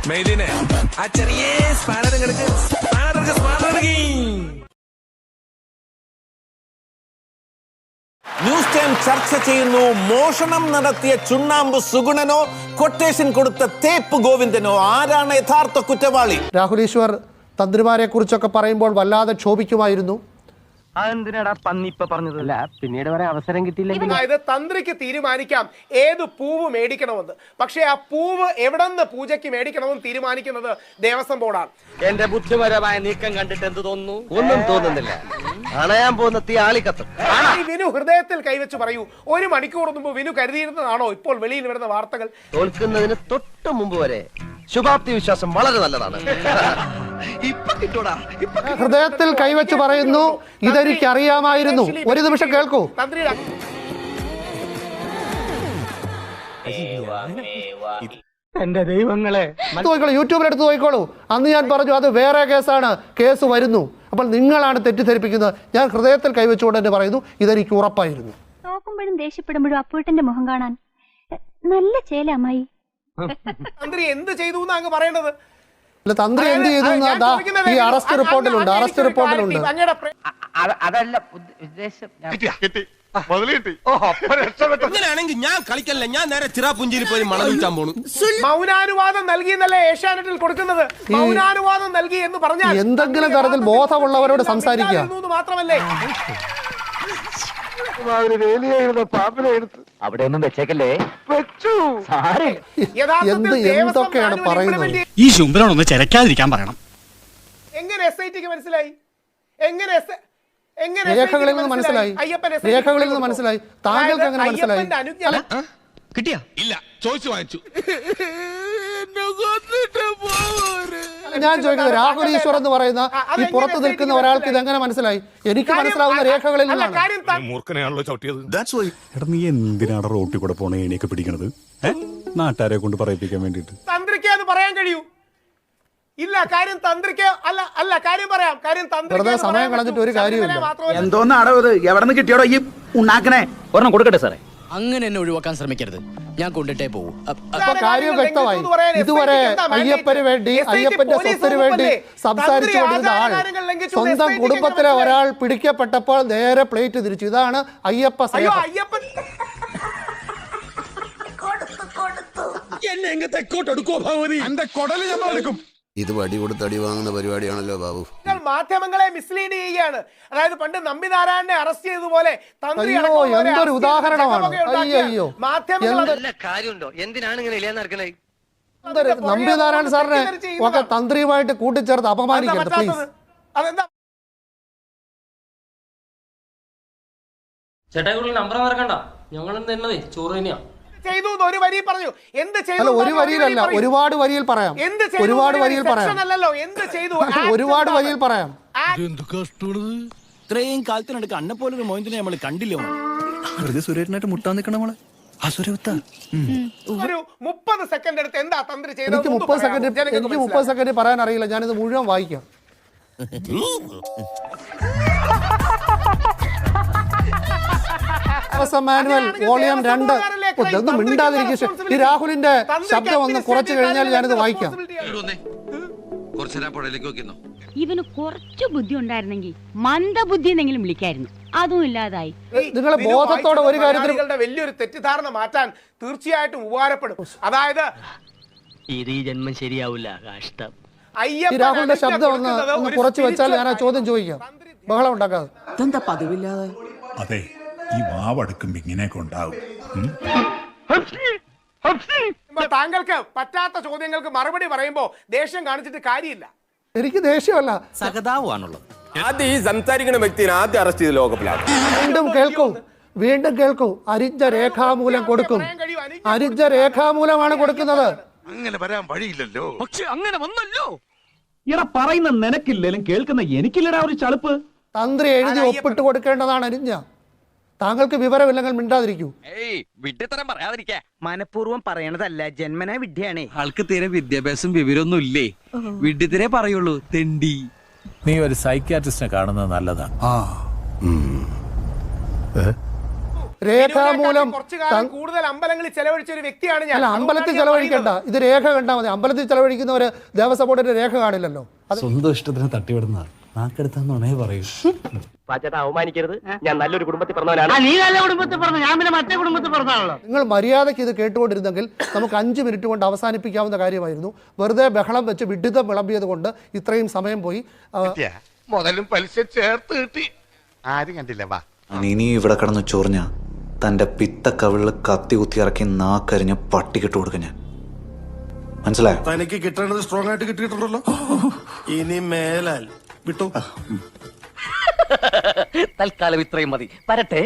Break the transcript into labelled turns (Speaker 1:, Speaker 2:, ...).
Speaker 1: മെയ്ദിനെ ആ ചെറിയ
Speaker 2: news time ചർച്ച ചെയ്യുന്നു. മോഷണം നടത്തിയ ചുണ്ണാമ്പ് സുഗുണനോ കൊട്ടേഷൻ കൊടുത്ത തേപ്പ് ഗോവിന്ദനോ, ആരാണ് യഥാർത്ഥ കുറ്റവാളി?
Speaker 3: രാഹുൽ ഈശ്വർ തന്ത്രിമാരെ കുറിച്ചൊക്കെ പറയുമ്പോൾ വല്ലാതെ ക്ഷോഭിക്കുമായിരുന്നു.
Speaker 4: അതെന്തിനാടാ പന്നി ഇപ്പൊ പറഞ്ഞതല്ല, പിന്നീട് വരെ അവസരം കിട്ടിയില്ലെങ്കിൽ.
Speaker 5: അതായത് തന്ത്രിക്ക് തീരുമാനിക്കാം ഏത് പൂവ് മേടിക്കണമെന്ന്, പക്ഷെ ആ പൂവ് എവിടെന്ന് പൂജയ്ക്ക് മേടിക്കണമെന്ന് തീരുമാനിക്കുന്നത് ദേവസ്വം ബോർഡാണ്.
Speaker 4: എന്റെ ബുദ്ധിപരമായ നീക്കം കണ്ടിട്ട് എന്ത് തോന്നുന്നു? ഒന്നും തോന്നുന്നില്ല. അണയാൻ പോകുന്ന തീ ആളിക്കത്തും.
Speaker 5: വിനു ഹൃദയത്തിൽ കൈവച്ച് പറയൂ, 1 മണിക്കൂർ മുമ്പ് വിനു കരുതിയിരുന്നതാണോ ഇപ്പോൾ വെളിയിൽ വരുന്ന വാർത്തകൾ?
Speaker 4: തോൽക്കുന്നതിന് തൊട്ട് മുമ്പ് വരെ ശുഭാപ്തി വിശ്വാസം വളരെ നല്ലതാണ്.
Speaker 3: ഹൃദയത്തിൽ കൈവച്ച് പറയുന്നു, ഇതെനിക്ക് അറിയാമായിരുന്നു. ഒരു നിമിഷം കേൾക്കൂ.
Speaker 5: തന്ത്രിയുടെ
Speaker 4: എന്റെ ദൈവങ്ങളെ,
Speaker 3: യൂട്യൂബിൽ എടുത്ത് നോക്കിക്കോളൂ. അന്ന് ഞാൻ പറഞ്ഞു അത് വേറെ കേസാണ്, കേസ് വരുന്നു. അപ്പോൾ നിങ്ങളാണ് തെറ്റിദ്ധരിപ്പിക്കുന്നത്. ഞാൻ ഹൃദയത്തിൽ കൈവച്ചുകൊണ്ട് തന്നെ പറയുന്നു, ഇതെനിക്ക് ഉറപ്പായിരുന്നു.
Speaker 6: നോക്കുമ്പോഴും ദേഷ്യപ്പെടുമ്പോഴും അപ്പൂട്ടന്റെ മുഖം കാണാൻ നല്ല ചേല അമ്മായി.
Speaker 5: തന്ത്രി എന്ത് ചെയ്തു അങ്ങ് പറയേണ്ടത്?
Speaker 3: തന്ത്രി എന്ത് ചെയ്തു? ഈ അറസ്റ്റ് റിപ്പോർട്ടിലുണ്ട്.
Speaker 4: അതല്ല ഉദ്ദേശം.
Speaker 1: അങ്ങനെയാണെങ്കിൽ ഞാൻ കളിക്കല്ല, ഞാൻ നേരെ ചിറാപുഞ്ചിയിൽ പോയി മണം വിൽക്കാൻ പോണു.
Speaker 5: മൗനാനുവാദം നൽകി എന്നല്ലേ ഏഷ്യാനെറ്റിൽ കൊടുക്കുന്നത്? മൗനാനുവാദം നൽകി എന്ന് പറഞ്ഞാൽ
Speaker 3: എന്തെങ്കിലും തരത്തിൽ ബോധമുള്ളവരോട് സംസാരിക്കുക
Speaker 5: മാത്രമല്ലേ?
Speaker 4: അവിടെ ഒന്നും വെച്ചേക്കല്ലേ.
Speaker 3: എന്തൊക്കെയാണ് പറയുന്നത്?
Speaker 7: ഈ ശുംഭനൊന്ന് ചെരക്കാതിരിക്കാൻ പറയണം.
Speaker 5: എങ്ങനെ SITക്ക് മനസ്സിലായി?
Speaker 3: രേഖകളിൽ നിന്ന് മനസ്സിലായി. രേഖകളിൽ നിന്ന് മനസ്സിലായി. താങ്കൾക്ക് എങ്ങനെ മനസ്സിലായി?
Speaker 7: കിട്ടിയാ?
Speaker 1: ഇല്ല, ചോദിച്ചു വാങ്ങിച്ചു.
Speaker 3: ഞാൻ ചോദിക്കുന്നത്, രാഹുൽ ഈശ്വർ എന്ന് പറയുന്ന ഈ പുറത്തു നിൽക്കുന്ന ഒരാൾക്ക് ഇതെങ്ങനെ മനസ്സിലായി? എനിക്ക് മനസ്സിലാവുന്ന രേഖകളിൽ നിന്നാണ്.
Speaker 1: മൂർഖനെയാണല്ലോ ചവിട്ടിയത്.
Speaker 7: എടാ, നീ എന്തിനാണ് റോട്ടിൽ കൂടെ പോണ എണിയൊക്കെ പിടിക്കണത്? നാട്ടുകാരെ കൊണ്ട് പറയിപ്പിക്കാൻ വേണ്ടിട്ട്.
Speaker 5: തന്ത്രിക്ക് അത് പറയാൻ കഴിയൂ? ഇല്ല, കാര്യം തന്ത്രിക്ക് അല്ല കാര്യം പറയാം. കാര്യം
Speaker 3: വെറുതെ സമയം കളഞ്ഞിട്ട് ഒരു കാര്യമില്ല.
Speaker 8: എന്തോന്നാടോ ഇത്? എവിടെ നിന്ന് കിട്ടിയോടോ ഈ ഉണ്ടാക്കണേ?
Speaker 4: ഒരെണ്ണം കൊടുക്കട്ടെ സാറേ.
Speaker 9: അങ്ങനെ എന്നെ ഒഴിവാക്കാൻ ശ്രമിക്കരുത്, ഞാൻ കൊണ്ടിട്ടേ പോകും.
Speaker 3: അപ്പൊ കാര്യം വ്യക്തമായി. ഇതുവരെ അയ്യപ്പന് വേണ്ടി, അയ്യപ്പന്റെ സ്വത്തിന് വേണ്ടി സംസാരിച്ചുകൊണ്ടിരുന്ന ആൾ സ്വന്തം കുടുംബത്തിലെ ഒരാൾ പിടിക്കപ്പെട്ടപ്പോൾ നേരെ പ്ലേറ്റ് തിരിച്ചു. ഇതാണ് അയ്യപ്പ സ്നേഹം.
Speaker 10: ഇത് വടി കൊടുത്ത് അടി വാങ്ങുന്ന പരിപാടിയാണല്ലോ ബാബു.
Speaker 5: മാധ്യമങ്ങളെ മിസ്ലീഡ് ചെയ്യുകയാണ്. അതായത് പണ്ട് നമ്പിനാരായണനെ അറസ്റ്റ് ചെയ്തതുപോലെ
Speaker 3: എന്തൊരു ഉദാഹരണമാണ്. അയ്യോ,
Speaker 4: കാര്യമുണ്ടോ? എന്തിനാണ് ഇങ്ങനെ ഇല്ലാന്ന് നടക്കണേ?
Speaker 3: നമ്പിനാരായണൻ സാറിനെ ഒക്കെ തന്ത്രിയുമായിട്ട് കൂട്ടിച്ചേർത്ത് അപമാനിക്കരുത് പ്ലീസ്.
Speaker 5: അതെന്താ
Speaker 11: ചേട്ടാ, നമ്പർ മറക്കണ്ട, ഞങ്ങൾ തന്നതേ ചോറ് തന്നെയാ
Speaker 5: ചെയ്തു. ഒരു വരി പറഞ്ഞു. എന്ത് ചെയ്തു?
Speaker 3: ഒരു വരിയിലല്ല, ഒരുപാട് വരിയിൽ പറയാം. ഒരുപാട് വരിയിൽ പറയാം.
Speaker 5: എന്ത് ചെയ്തു?
Speaker 3: ഒരുപാട് വരിയിൽ പറയാം.
Speaker 9: ഇത്രയും കാലത്തിനടുക്ക് അന്നെ പോലൊരു മോഹിനെ നമ്മൾ കണ്ടില്ലോ.
Speaker 8: വെറുതെ സുരേഷനായിട്ട് മുട്ടാൻ നിൽക്കണം നമ്മള്.
Speaker 5: ഒരു 30 സെക്കൻഡ് എടുത്ത് എന്താ തന്ത്രി ചെയ്തത്?
Speaker 3: എനിക്ക് 30 സെക്കൻഡ് പറയാൻ അറിയില്ല. ഞാനിത് മുഴുവൻ വായിക്കാം. Manual volume 2. ഒന്നും മിണ്ടാതിരിക്കും. ഈ രാഹുലിന്റെ ശബ്ദം ഒന്ന് കുറച്ചു കഴിഞ്ഞാൽ ഞാനിത് വായിക്കാം.
Speaker 6: ഇവന് കുറച്ചു ബുദ്ധി ഉണ്ടായിരുന്നെങ്കിൽ മന്ദബുദ്ധി എന്നെങ്കിലും വിളിക്കായിരുന്നു. അതും ഇല്ലാതായി.
Speaker 3: നിങ്ങൾ ബോധത്തോടെ ഒരു കാര്യത്തിൽ
Speaker 5: വലിയൊരു തെറ്റിദ്ധാരണ മാറ്റാൻ തീർച്ചയായിട്ടും ഉപകാരപ്പെടും. അതായത്
Speaker 9: ഇത് ഈ ജന്മം ശരിയാവില്ല. കഷ്ടം.
Speaker 3: ഈ രാഹുലിന്റെ ശബ്ദം ഒന്ന് കുറച്ചു വെച്ചാൽ ഞാൻ ആ ചോദ്യം ചോദിക്കാം. ബഹളം ഉണ്ടാക്കാതെ.
Speaker 8: എന്താ പതിവില്ലാതെ?
Speaker 7: അതെ, ഈ വാവടക്കുമ്പോ ഇങ്ങനെയൊക്കെ ഉണ്ടാവും.
Speaker 5: താങ്കൾക്ക് പറ്റാത്ത ചോദ്യങ്ങൾക്ക് മറുപടി പറയുമ്പോ ദേഷ്യം കാണിച്ചിട്ട് കാര്യമില്ല.
Speaker 3: എനിക്ക് ദേഷ്യമല്ല,
Speaker 9: സഹതാവാണുള്ളത്.
Speaker 1: ആദ്യം ഈ സംസാരിക്കുന്ന വ്യക്തിനെ ആദ്യം അറസ്റ്റ് ചെയ്ത് ലോകപ്പിലാണ്.
Speaker 3: വീണ്ടും കേൾക്കൂ. അരിഞ്ച രേഖാമൂലം കൊടുക്കും. അരിഞ്ച രേഖാമൂലമാണ് കൊടുക്കുന്നത്.
Speaker 1: അങ്ങനെ വരാൻ വഴിയില്ലല്ലോ.
Speaker 9: പക്ഷെ അങ്ങനെ വന്നല്ലോ.
Speaker 8: ഇറ പറയുന്ന നിനക്കില്ലേലും കേൾക്കുന്ന എനിക്കില്ലടാ ഒരു ചളുപ്പ്.
Speaker 3: തന്ത്രി എഴുതി ഒപ്പിട്ട് കൊടുക്കേണ്ടതാണ് അരിഞ്ഞ. താങ്കൾക്ക് വിവരമില്ലെങ്കിൽ മിണ്ടാതിരിക്കൂ.
Speaker 4: മനഃപൂർവ്വം പറയണതല്ല, ജന്മനാ വിദ്യയാണേ.
Speaker 9: ആൾക്ക് തീരെ വിദ്യാഭ്യാസം വിവരമൊന്നും ഇല്ലേ. വിഡ്ഢിത്തിരെ പറയുള്ളൂ, തെണ്ടി.
Speaker 7: നീ ഒരു സൈക്യാട്രിസ്റ്റിനെ കാണുന്നത് നല്ലതാ.
Speaker 3: രേഖാമൂലം
Speaker 5: കുറച്ചു കാലം കൂടുതൽ അമ്പലങ്ങളിൽ ചെലവഴിച്ച ഒരു വ്യക്തിയാണ് ഞാൻ.
Speaker 3: അല്ല, അമ്പലത്തിൽ ചെലവഴിക്കണ്ട, ഇത് രേഖ കണ്ടാൽ മതി. അമ്പലത്തിൽ ചെലവഴിക്കുന്നവര് ദേവസ്വം ബോർഡിന്റെ രേഖ കാണില്ലല്ലോ.
Speaker 7: സ്വന്തം ഇഷ്ടത്തിന് തട്ടിവിടുന്ന നാക്കെടുത്താന്നുണേ പറയൂ.
Speaker 4: പാച്ചേട്ടാ അവമാനിക്കരുത്, ഞാൻ നല്ലൊരു കുടുംബത്തിൽ പറഞ്ഞവനാണ്.
Speaker 11: നീ നല്ല കുടുംബത്തിൽ പറഞ്ഞു, ഞാൻ പിന്നെ മറ്റേ കുടുംബത്തിൽ പറഞ്ഞാണല്ലോ.
Speaker 3: നിങ്ങൾ മര്യാദയ്ക്ക് ഇത് കേട്ടുകൊണ്ടിരുന്നെങ്കിൽ നമുക്ക് 5 മിനിറ്റ് കൊണ്ട് അവസാനിപ്പിക്കാവുന്ന കാര്യമായിരുന്നു. വെറുതെ ബഹളം വെച്ച് വിഡിതം വിളമ്പിയത് കൊണ്ട് ഇത്രയും സമയം പോയി.
Speaker 10: മുതലും പലിശ ചേർത്ത് കിട്ടി. ആരും കണ്ടില്ല. വാ,
Speaker 12: ഇനി ഇവിടെ കടന്നു ചൊറിഞ്ഞ തന്റെ പിത്ത കവിളിൽ കത്തി കുത്തി ഇറക്കി നാക്കരിഞ്ഞ പട്ടിക്കിട്ട് കൊടുക്ക ഞാൻ. മനസ്സിലായോ?
Speaker 1: തനിക്ക് കിട്ടേണ്ടത് സ്ട്രോങ് ആയിട്ട് കിട്ടിയിട്ടുണ്ടല്ലോ. ഇനി മേലാൽ വിട്ടു.
Speaker 4: തൽക്കാലം ഇത്രയും മതി. വരട്ടെ.